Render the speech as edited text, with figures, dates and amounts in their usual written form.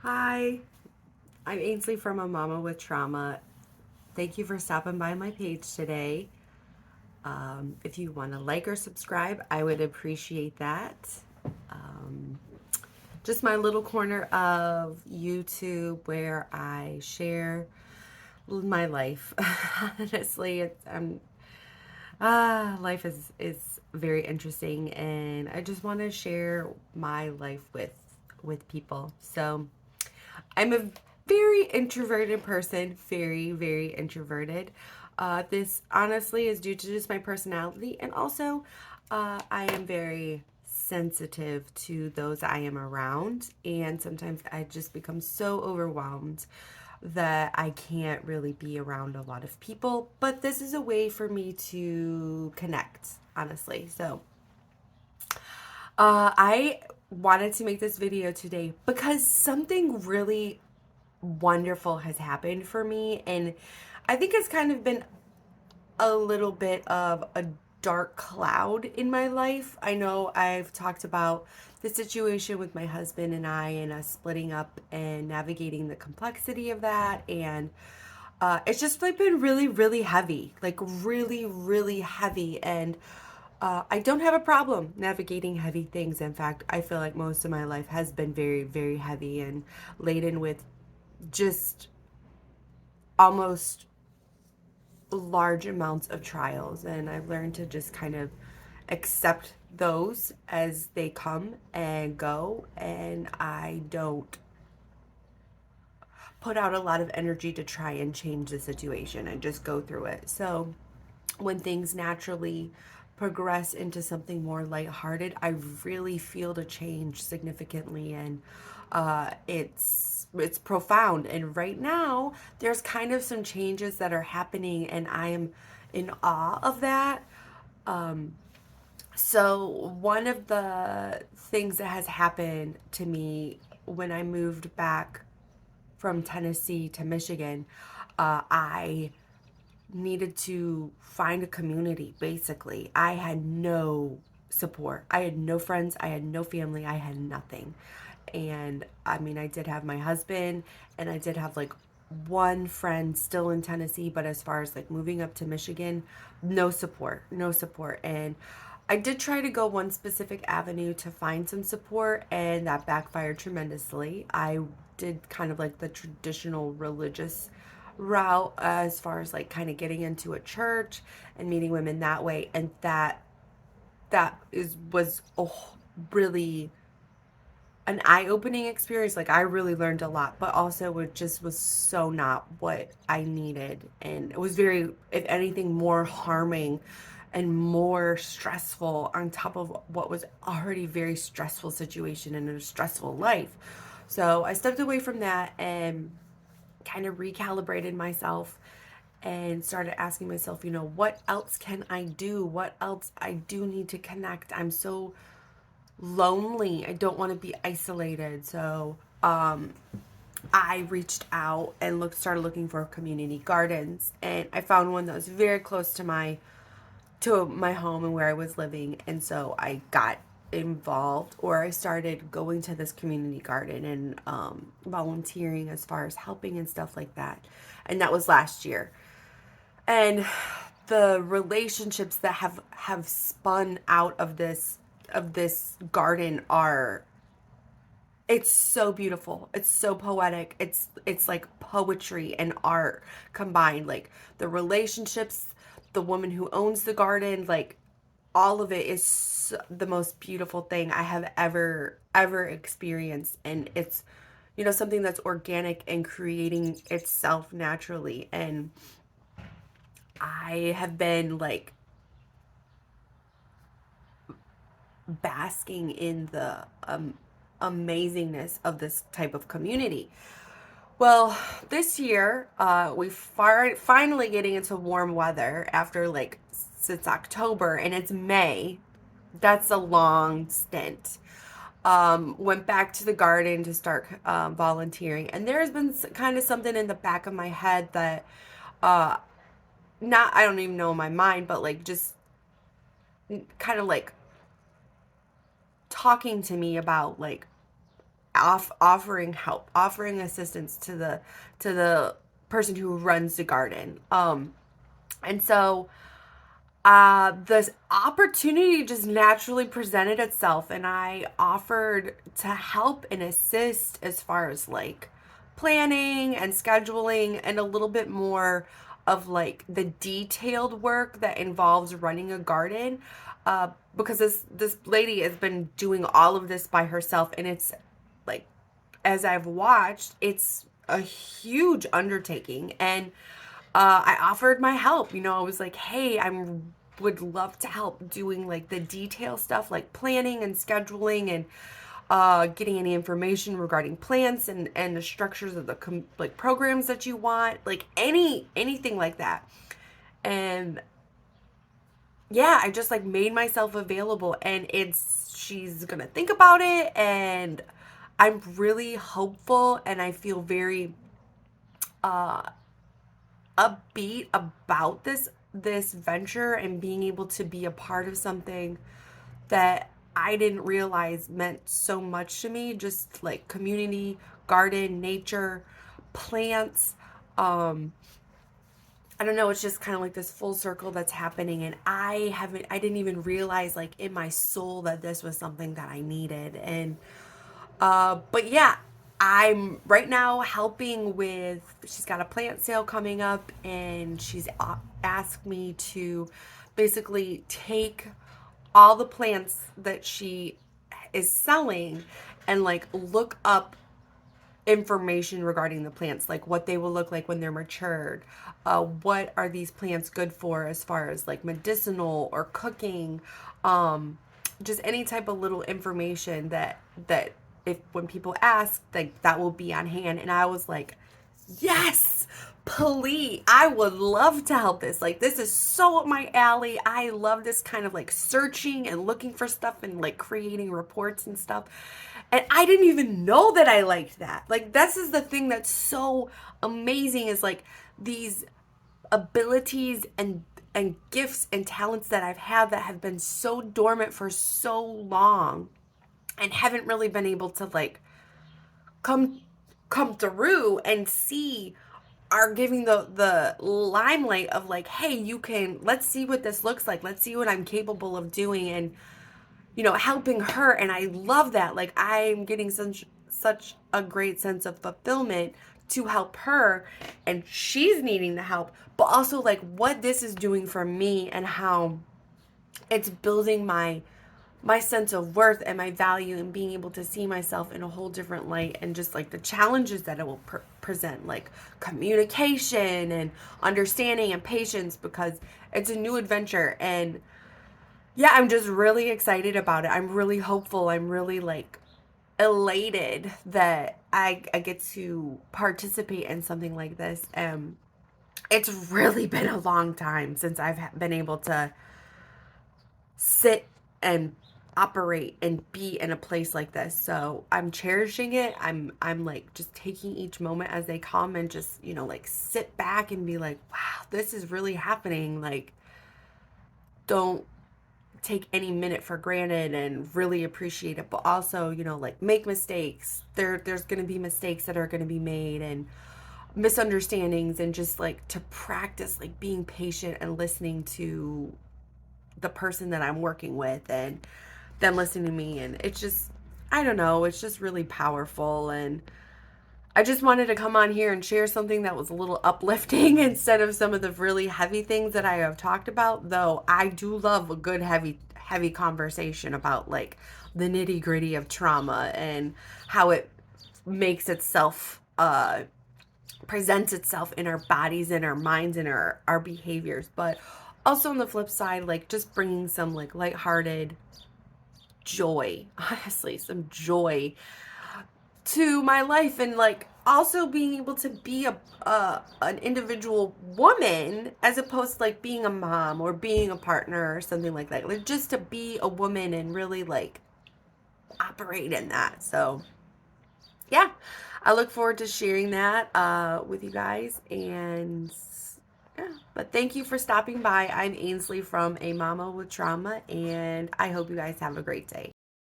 Hi, I'm Ainsley from A Mama with Trauma. Thank you for stopping by my page today. If you want to like or subscribe, I would appreciate that. Um, just my little corner of YouTube where I share my life. Honestly, life is very interesting, and I just want to share my life with people. So I'm a very introverted person, very, very introverted. This honestly is due to just my personality, and also I am very sensitive to those I am around, and sometimes I just become so overwhelmed that I can't really be around a lot of people. But this is a way for me to connect, honestly. So I wanted to make this video today because something really wonderful has happened for me, and I think it's kind of been a little bit of a dark cloud in my life. I know I've talked about the situation with my husband and I, and us splitting up and navigating the complexity of that, and it's just like been really, really heavy, like really, really heavy. And I don't have a problem navigating heavy things. In fact, I feel like most of my life has been very, very heavy and laden with just almost large amounts of trials. And I've learned to just kind of accept those as they come and go. And I don't put out a lot of energy to try and change the situation and just go through it. So when things naturally progress into something more lighthearted, I really feel the change significantly, and it's profound. And right now, there's kind of some changes that are happening, and I am in awe of that. So one of the things that has happened to me when I moved back from Tennessee to Michigan, I needed to find a community. Basically, I had no support. I had no friends, I had no family, I had nothing. And I mean, I did have my husband, and I did have like one friend still in Tennessee, but as far as like moving up to Michigan, no support, no support. And I did try to go one specific avenue to find some support, and that backfired tremendously. I did kind of like the traditional religious route, as far as like kind of getting into a church and meeting women that way, and that was really an eye-opening experience. Like, I really learned a lot, but also it just was so not what I needed, and it was very, if anything, more harming and more stressful on top of what was already very stressful situation and a stressful life. So I stepped away from that and kind of recalibrated myself and started asking myself, what else can I do? What else I do need to connect? I'm so lonely. I don't want to be isolated. So I reached out and started looking for community gardens, and I found one that was very close to my home and where I was living. And so I got involved, or I started going to this community garden and volunteering as far as helping and stuff like that. And that was last year. And the relationships that have spun out of this garden are, it's so beautiful. It's so poetic. It's like poetry and art combined. Like the relationships, the woman who owns the garden, like all of it is the most beautiful thing I have ever experienced. And it's, something that's organic and creating itself naturally. And I have been like basking in the amazingness of this type of community. Well, this year, we finally getting into warm weather after like since October, and it's May. That's a long stint. Went back to the garden to start volunteering, and there has been kind of something in the back of my head that, uh, not, I don't even know in my mind, but like just kind of like talking to me about like offering help, offering assistance to the person who runs the garden. And so this opportunity just naturally presented itself, and I offered to help and assist as far as like planning and scheduling and a little bit more of like the detailed work that involves running a garden. Because this lady has been doing all of this by herself, and it's like, as I've watched, it's a huge undertaking. And I offered my help. You know, I was like, hey, would love to help doing like the detail stuff, like planning and scheduling, and getting any information regarding plants and the structures of the like programs that you want, like anything like that. And yeah, I just like made myself available, and she's gonna think about it, and I'm really hopeful, and I feel very uh upbeat about this venture and being able to be a part of something that I didn't realize meant so much to me, just like community, garden, nature, plants. Um I don't know, it's just kind of like this full circle that's happening, and I didn't even realize like in my soul that this was something that I needed. And but yeah, I'm right now helping with, she's got a plant sale coming up, and she's asked me to basically take all the plants that she is selling and like look up information regarding the plants, like what they will look like when they're matured. What are these plants good for as far as like medicinal or cooking? Um, just any type of little information that if when people ask, like that will be on hand. And I was like, yes, please. I would love to help this. Like, this is so up my alley. I love this kind of like searching and looking for stuff and like creating reports and stuff. And I didn't even know that I liked that. Like, this is the thing that's so amazing, is like these abilities and gifts and talents that I've had that have been so dormant for so long and haven't really been able to like come come through and see, are giving the limelight of like, hey, you can, let's see what this looks like, let's see what I'm capable of doing, and you know, helping her. And I love that. Like, I'm getting such a great sense of fulfillment to help her, and she's needing the help, but also like what this is doing for me and how it's building my sense of worth and my value, and being able to see myself in a whole different light, and just like the challenges that it will present, like communication and understanding and patience, because it's a new adventure. And yeah, I'm just really excited about it. I'm really hopeful. I'm really like elated that I get to participate in something like this. It's really been a long time since I've been able to sit and operate and be in a place like this. So I'm cherishing it. I'm like just taking each moment as they come, and just, you know, like sit back and be like, wow, this is really happening. Like, don't take any minute for granted and really appreciate it, but also, you know, like make mistakes. There's going to be mistakes that are going to be made, and misunderstandings, and just like to practice like being patient and listening to the person that I'm working with, and them listening to me. And it's just, I don't know, it's just really powerful. And I just wanted to come on here and share something that was a little uplifting instead of some of the really heavy things that I have talked about. Though I do love a good heavy conversation about like the nitty-gritty of trauma and how it makes itself presents itself in our bodies, in our minds, in our behaviors. But also on the flip side, like just bringing some like lighthearted joy, honestly, some joy to my life, and like also being able to be an individual woman, as opposed to like being a mom or being a partner or something like that. Like, just to be a woman and really like operate in that. So yeah, I look forward to sharing that with you guys. And yeah, but thank you for stopping by. I'm Ainsley from A Mama with Trauma, and I hope you guys have a great day.